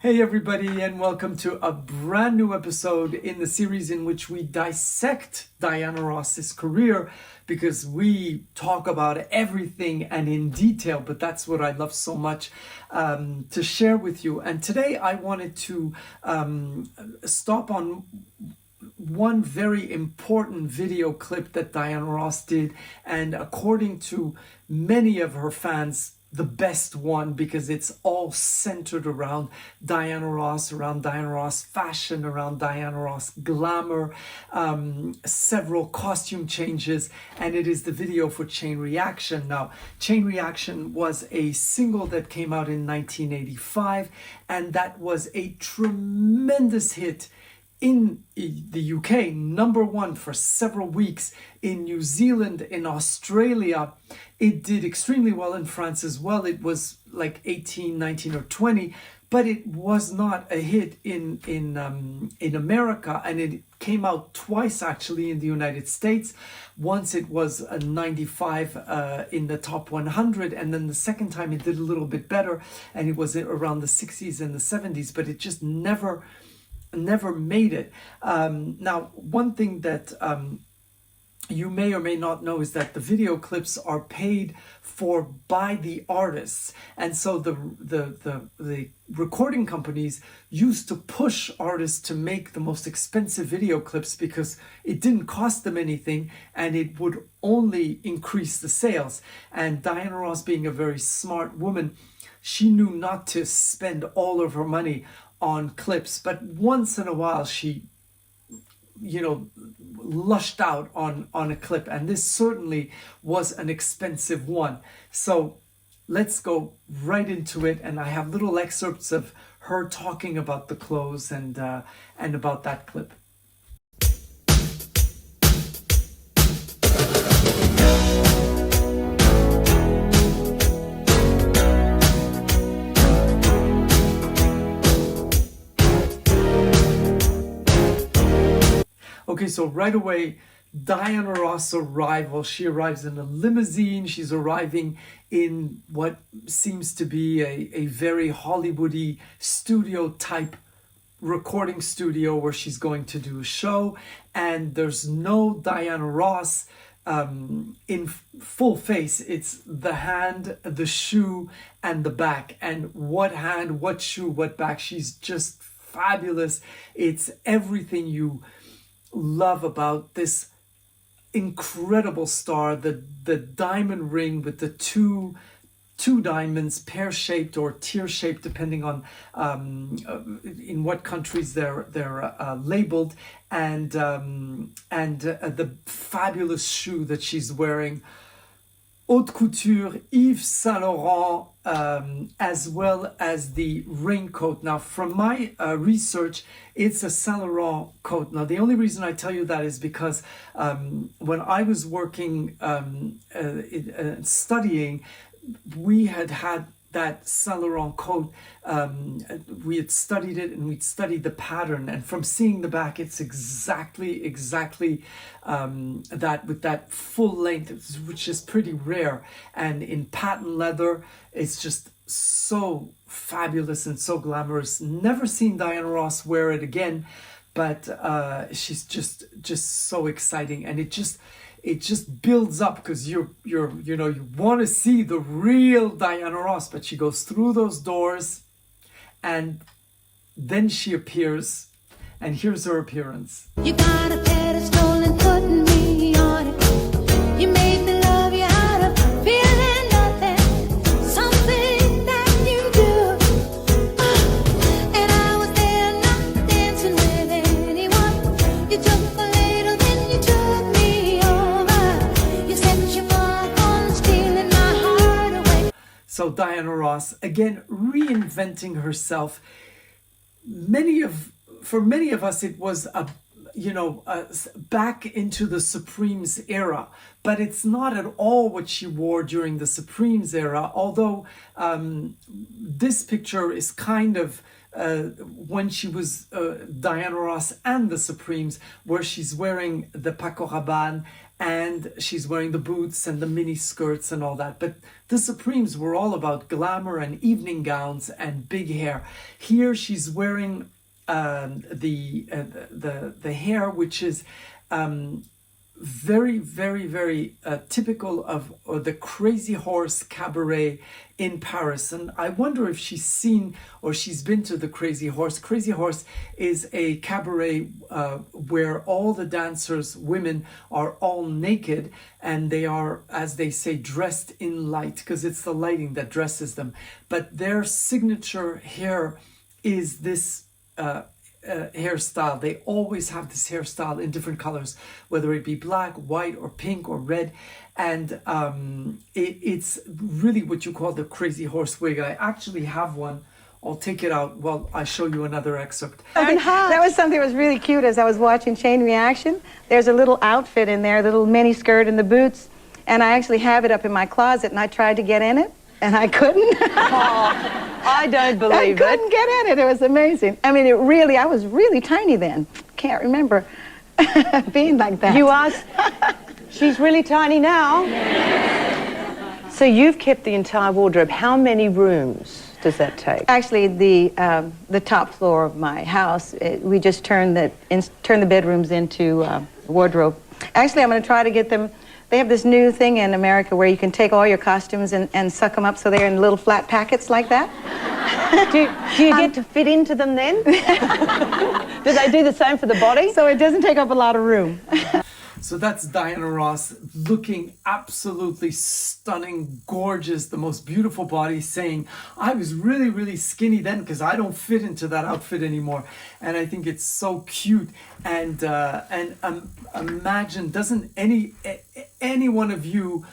Hey everybody, and welcome to a brand new episode in the series in which we dissect Diana Ross's career, because we talk about everything and in detail, but that's what I love so much to share with you. And today I wanted to stop on one very important video clip that Diana Ross did, and according to many of her fans, the best one, because it's all centered around Diana Ross, around Diana Ross fashion, around Diana Ross glamour, several costume changes, and it is the video for Chain Reaction. Now, Chain Reaction was a single that came out in 1985, and that was a tremendous hit in the UK, number one for several weeks, in New Zealand, in Australia. It did extremely well in France as well. It was like 18, 19 or 20, but it was not a hit in America, and it came out twice actually in the United States. Once it was a 95 in the top 100, and then the second time it did a little bit better, and it was around the 60s and the 70s, but it just never made it. Now, one thing that you may or may not know is that the video clips are paid for by the artists, and so the recording companies used to push artists to make the most expensive video clips because it didn't cost them anything and it would only increase the sales. And Diana Ross, being a very smart woman, she knew not to spend all of her money on clips, but once in a while she lushed out on a clip, and this certainly was an expensive one. So let's go right into it, and I have little excerpts of her talking about the clothes and about that clip. Okay, so right away, Diana Ross arrival. She arrives in a limousine. She's arriving in what seems to be a very Hollywoody studio type recording studio where she's going to do a show. And there's no Diana Ross in full face. It's the hand, the shoe, and the back. And what hand, what shoe, what back. She's just fabulous. It's everything you love about this incredible star. The diamond ring with the two diamonds, pear-shaped or tear-shaped, depending on in what countries they're labeled, and the fabulous shoe that she's wearing, haute couture, Yves Saint Laurent, as well as the raincoat. Now, from my research, it's a Saint Laurent coat. Now, the only reason I tell you that is because when I was working, studying, we had that Saint Laurent coat. We had studied it, and we'd studied the pattern, and from seeing the back, it's exactly that, with that full length, which is pretty rare, and in patent leather. It's just so fabulous and so glamorous. Never seen Diana Ross wear it again, but she's just so exciting, and it just builds up, because you want to see the real Diana Ross, but she goes through those doors and then she appears, and here's her appearance. You got a pedestal and putting me on it. You made me love you out of feeling nothing, something that you do. And I was there not dancing with anyone. You took a little, then you took me over. You set your mark on stealing my heart away. So Diana Ross, again, reinventing herself. For many of us, it was back into the Supremes era, but it's not at all what she wore during the Supremes era. Although this picture is kind of when she was Diana Ross and the Supremes, where she's wearing the Paco Rabanne and she's wearing the boots and the mini skirts and all that. But the Supremes were all about glamour and evening gowns and big hair. Here she's wearing the hair, which is very, very, very typical of the Crazy Horse Cabaret in Paris. And I wonder if she's seen or she's been to the Crazy Horse. Crazy Horse is a cabaret where all the dancers, women, are all naked, and they are, as they say, dressed in light, because it's the lighting that dresses them. But their signature hair is this hairstyle. They always have this hairstyle in different colors, whether it be black, white, or pink, or red. And it's really what you call the Crazy Horse wig. I actually have one. I'll take it out while I show you another excerpt. That was something that was really cute as I was watching Chain Reaction. There's a little outfit in there, a little mini skirt and the boots, and I actually have it up in my closet, and I tried to get in it, and I couldn't. I don't believe I couldn't get in it. It was amazing. I mean, I was really tiny then. Can't remember being like that. You asked. She's really tiny now. So you've kept the entire wardrobe. How many rooms does that take? Actually, the top floor of my house, we just turned the bedrooms into wardrobe. Actually, I'm going to try to get them. They have this new thing in America where you can take all your costumes and suck them up so they're in little flat packets like that. Do you get to fit into them then? Do they do the same for the body? So it doesn't take up a lot of room. So that's Diana Ross looking absolutely stunning, gorgeous, the most beautiful body, saying, I was really, really skinny then because I don't fit into that outfit anymore. And I think it's so cute. And imagine, doesn't any one of you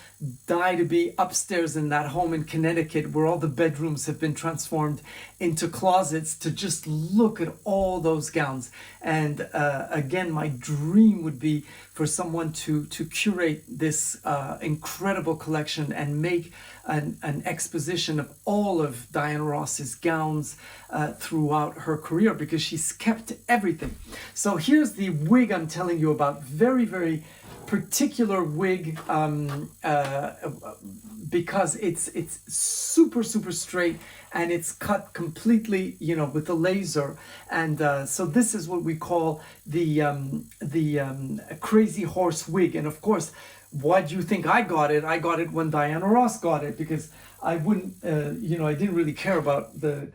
die to be upstairs in that home in Connecticut where all the bedrooms have been transformed into closets to just look at all those gowns. And again, my dream would be for someone to curate this incredible collection and make an exposition of all of Diana Ross's gowns throughout her career, because she's kept everything. So here's the wig I'm telling you about. Very, very particular wig, because it's super straight, and it's cut completely, with a laser. And so this is what we call the Crazy Horse wig. And of course, why do you think I got it? I got it when Diana Ross got it, because I wouldn't, I didn't really care about the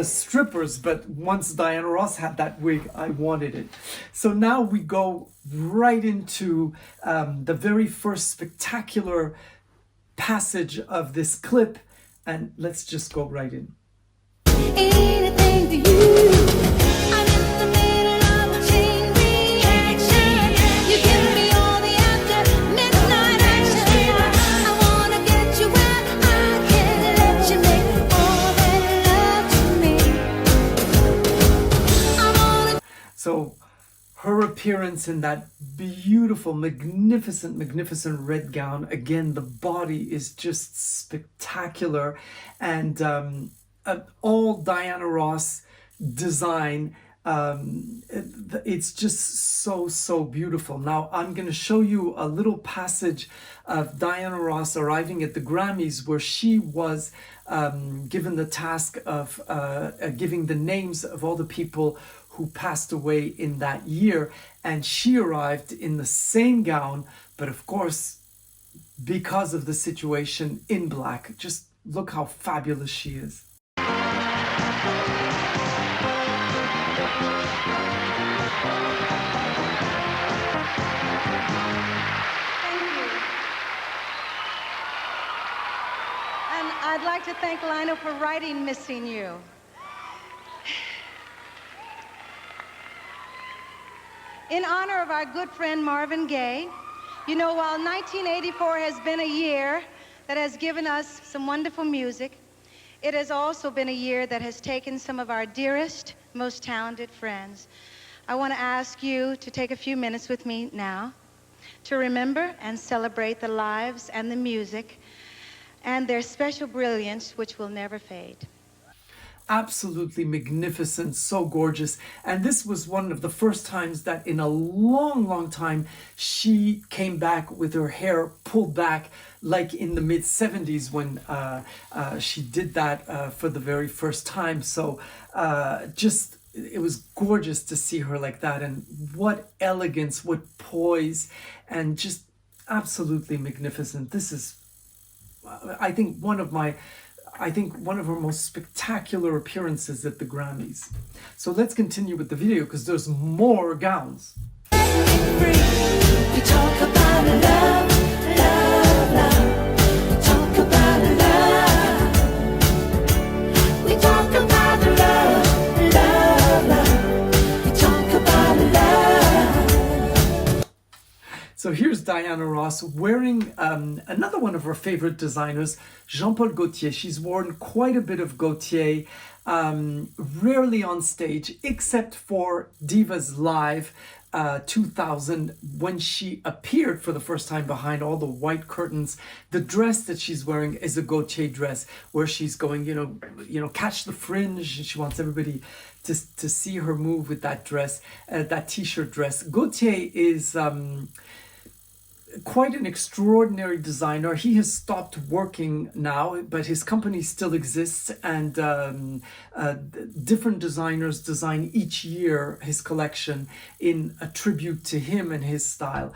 strippers, but once Diana Ross had that wig, I wanted it. So now we go right into the very first spectacular passage of this clip, and let's just go right in. Anything to you. I'm in the middle of a chain reaction. You give me all the after midnight action. I wanna get you where I can let you make all that love to me. So her appearance in that beautiful, magnificent red gown. Again, the body is just spectacular, and all Diana Ross design. It's just so beautiful. Now I'm going to show you a little passage of Diana Ross arriving at the Grammys, where she was given the task of giving the names of all the people who passed away in that year, and she arrived in the same gown, but of course, because of the situation, in black. Just look how fabulous she is. And I'd like to thank Lionel for writing Missing You. In honor of our good friend Marvin Gaye, while 1984 has been a year that has given us some wonderful music, it has also been a year that has taken some of our dearest, most talented friends. I want to ask you to take a few minutes with me now to remember and celebrate the lives and the music and their special brilliance, which will never fade. absolutely magnificent, so gorgeous. And this was one of the first times that in a long, long time she came back with her hair pulled back, like in the mid 70s when she did that for the very first time. So just it was gorgeous to see her like that, and what elegance, what poise, and just absolutely magnificent. This is, I think, one of her most spectacular appearances at the Grammys. So let's continue with the video because there's more gowns. We talk about love, love, love. We talk about love. We talk about love, love, love. We talk about love. So here's Diana Ross wearing another one of her favorite designers, Jean-Paul Gaultier. She's worn quite a bit of Gaultier, rarely on stage, except for Divas Live 2000, when she appeared for the first time behind all the white curtains. The dress that she's wearing is a Gaultier dress, where she's going, you know, catch the fringe. She wants everybody to see her move with that dress, that t-shirt dress. Gaultier is quite an extraordinary designer. He has stopped working now, but his company still exists, and different designers design each year his collection in a tribute to him and his style.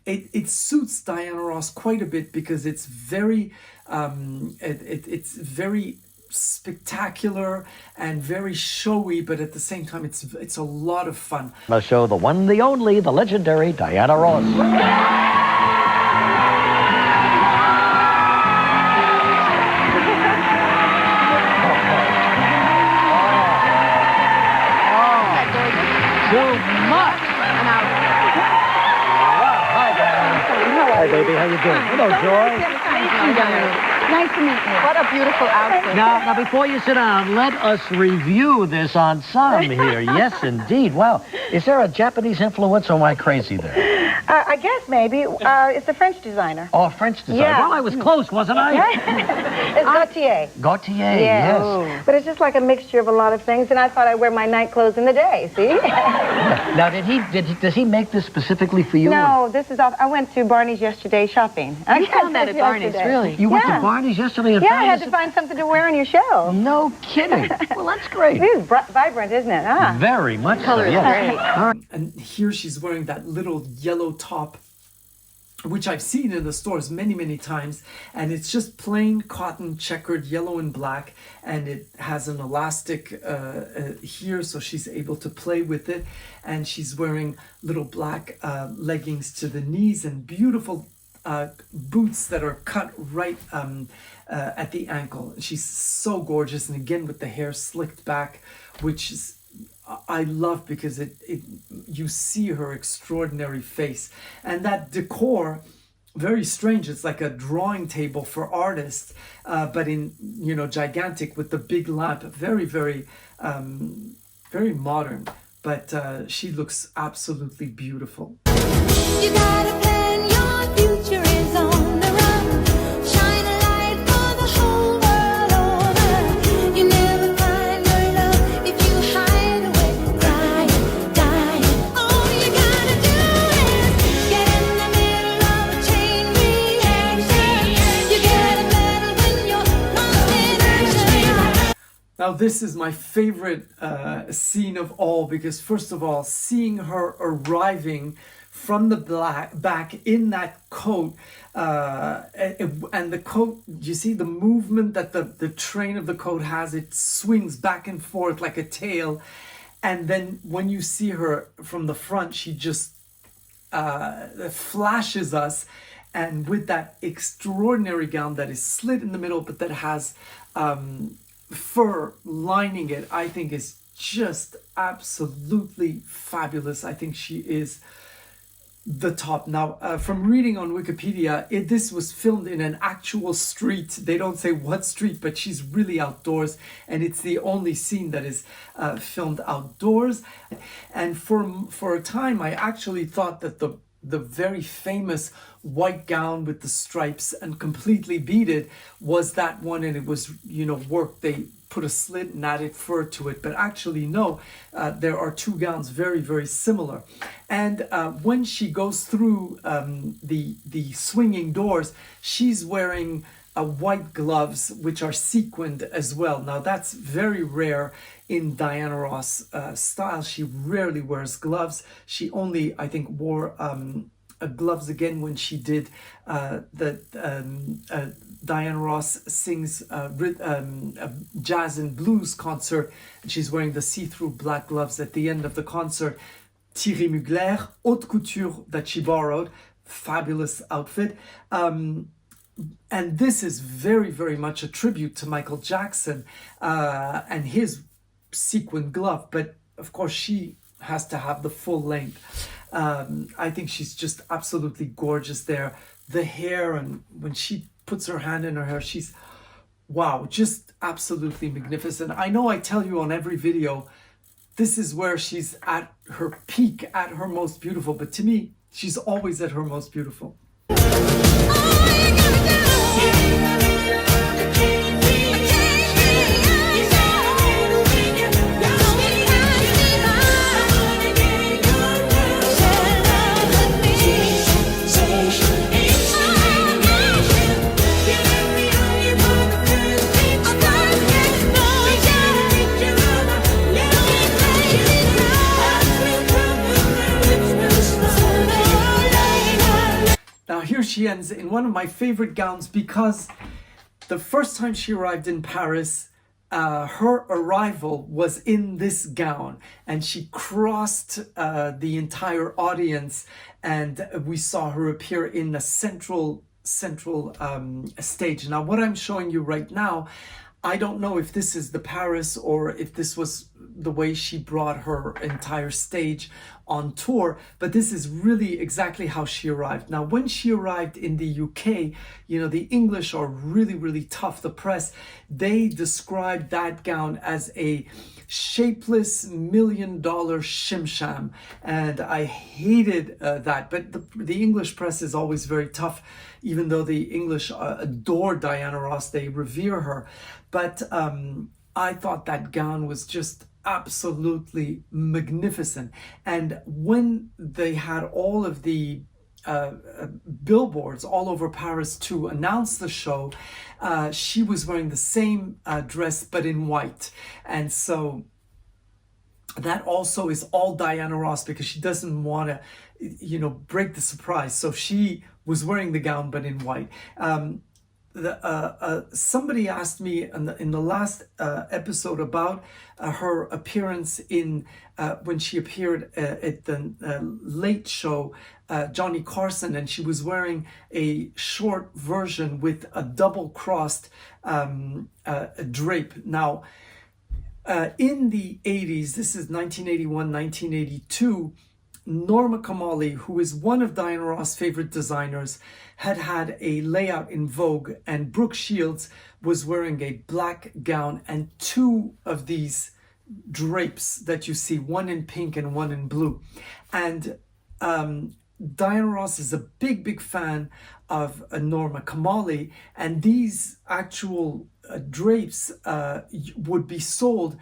It suits Diana Ross quite a bit because it's very it's very spectacular and very showy, but at the same time it's a lot of fun. The show, the one, the only, the legendary Diana Ross. Too much. Hi, Diana. Hi, baby. How you doing? Hello, Joy. Nice to meet you. What a beautiful outfit. Now, before you sit down, let us review this ensemble here. Yes, indeed. Wow. Is there a Japanese influence, or am I crazy there? I guess maybe. It's a French designer. Oh, French design. Yeah. Well, I was close, wasn't I? It's Gaultier. Gaultier, Yeah. yes. But it's just like a mixture of a lot of things, and I thought I'd wear my night clothes in the day, see? Now, does he make this specifically for you? No, this is off. I went to Barney's yesterday shopping. You found that at Barney's, really? You went to Yeah. Barney's yesterday and Yeah, found I had this? to find something to wear on your show. No kidding. Well, that's great. It is vibrant, isn't it? Huh? Very much Color so, is yes. great. All right. And here she's wearing that little yellow top, which I've seen in the stores many, many times. And it's just plain cotton, checkered yellow and black. And it has an elastic here, so she's able to play with it. And she's wearing little black leggings to the knees and beautiful boots that are cut right at the ankle. She's so gorgeous. And again, with the hair slicked back, which is I love, because it you see her extraordinary face, and that decor, very strange. It's like a drawing table for artists, but in, you know, gigantic with the big lamp. Very, very, very modern. But she looks absolutely beautiful. You got a plan, your future is on the run. Shine a light for the whole world over. You never find your love if you hide away, dying. All you gotta do is get in the middle of a chain reaction. You get it better when you're lost in action. Now, this is my favorite scene of all, because first of all, seeing her arriving from the back in that coat, and the coat, you see the movement that the train of the coat has, it swings back and forth like a tail. And then when you see her from the front, she just flashes us, and with that extraordinary gown that is slit in the middle, but that has fur lining it, I think is just absolutely fabulous. I think she is the top. Now, from reading on Wikipedia, this was filmed in an actual street. They don't say what street, but she's really outdoors, and it's the only scene that is filmed outdoors. And for a time, I actually thought that the very famous white gown with the stripes and completely beaded was that one, and it was, worked. They put a slit and added fur to it, but actually no, there are two gowns very, very similar. And when she goes through the swinging doors, she's wearing white gloves, which are sequined as well. Now that's very rare in Diana Ross style. She rarely wears gloves. She only, I think, wore gloves again when she did Diana Ross sings a jazz and blues concert, and she's wearing the see-through black gloves at the end of the concert. Thierry Mugler, haute couture that she borrowed, fabulous outfit. And this is very, very much a tribute to Michael Jackson and his sequin glove. But of course, she has to have the full length. I think she's just absolutely gorgeous there. The hair, and when she puts her hand in her hair, she's, wow, just absolutely magnificent. I know I tell you on every video, this is where she's at her peak, at her most beautiful. But to me, she's always at her most beautiful. Now here she ends in one of my favorite gowns, because the first time she arrived in Paris, her arrival was in this gown, and she crossed the entire audience, and we saw her appear in the central stage. Now what I'm showing you right now, I don't know if this is the Paris or if this was the way she brought her entire stage on tour, but this is really exactly how she arrived. Now, when she arrived in the UK, the English are really, really tough. The press, they described that gown as a shapeless $1 million shim-sham, and I hated that. But the English press is always very tough, even though the English adore Diana Ross, they revere her. But I thought that gown was just absolutely magnificent. And when they had all of the billboards all over Paris to announce the show, she was wearing the same dress but in white. And so that also is all Diana Ross, because she doesn't want to break the surprise. So she was wearing the gown but in white. Somebody asked me in the last episode about her appearance in when she appeared at the Late Show, Johnny Carson, and she was wearing a short version with a double-crossed drape. Now, in the 80s, this is 1981, 1982, Norma Kamali, who is one of Diana Ross' favorite designers, had a layout in Vogue, and Brooke Shields was wearing a black gown and two of these drapes that you see, one in pink and one in blue. And Diana Ross is a big, big fan of Norma Kamali, and these actual drapes would be sold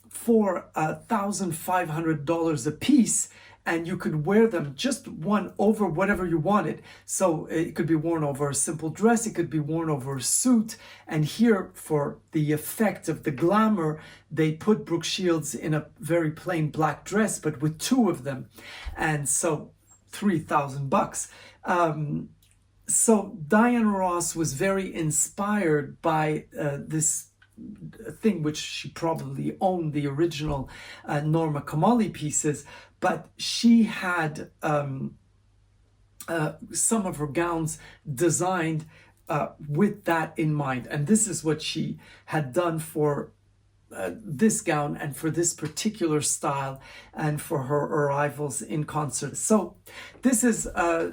for $1,500 a piece, and you could wear them just one over whatever you wanted. So it could be worn over a simple dress, it could be worn over a suit, and here, for the effect of the glamour, they put Brooke Shields in a very plain black dress, but with two of them, and so $3,000. So Diana Ross was very inspired by this thing, which she probably owned the original Norma Kamali pieces, but she had some of her gowns designed with that in mind. And this is what she had done for this gown and for this particular style and for her arrivals in concert. So this is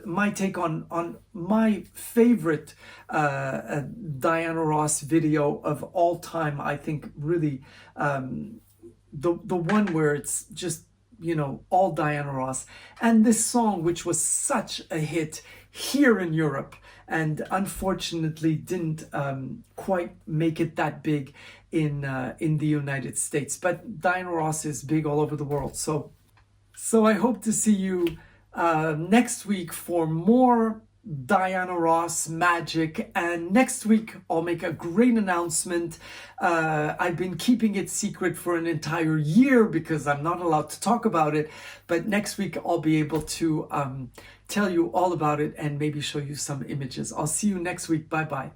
my take on my favorite Diana Ross video of all time. I think really the one where it's just all Diana Ross. And this song, which was such a hit here in Europe and unfortunately didn't quite make it that big in the United States. But Diana Ross is big all over the world. So I hope to see you next week for more Diana Ross magic. And next week I'll make a great announcement. I've been keeping it secret for an entire year because I'm not allowed to talk about it, but next week I'll be able to tell you all about it and maybe show you some images. I'll see you next week. Bye bye.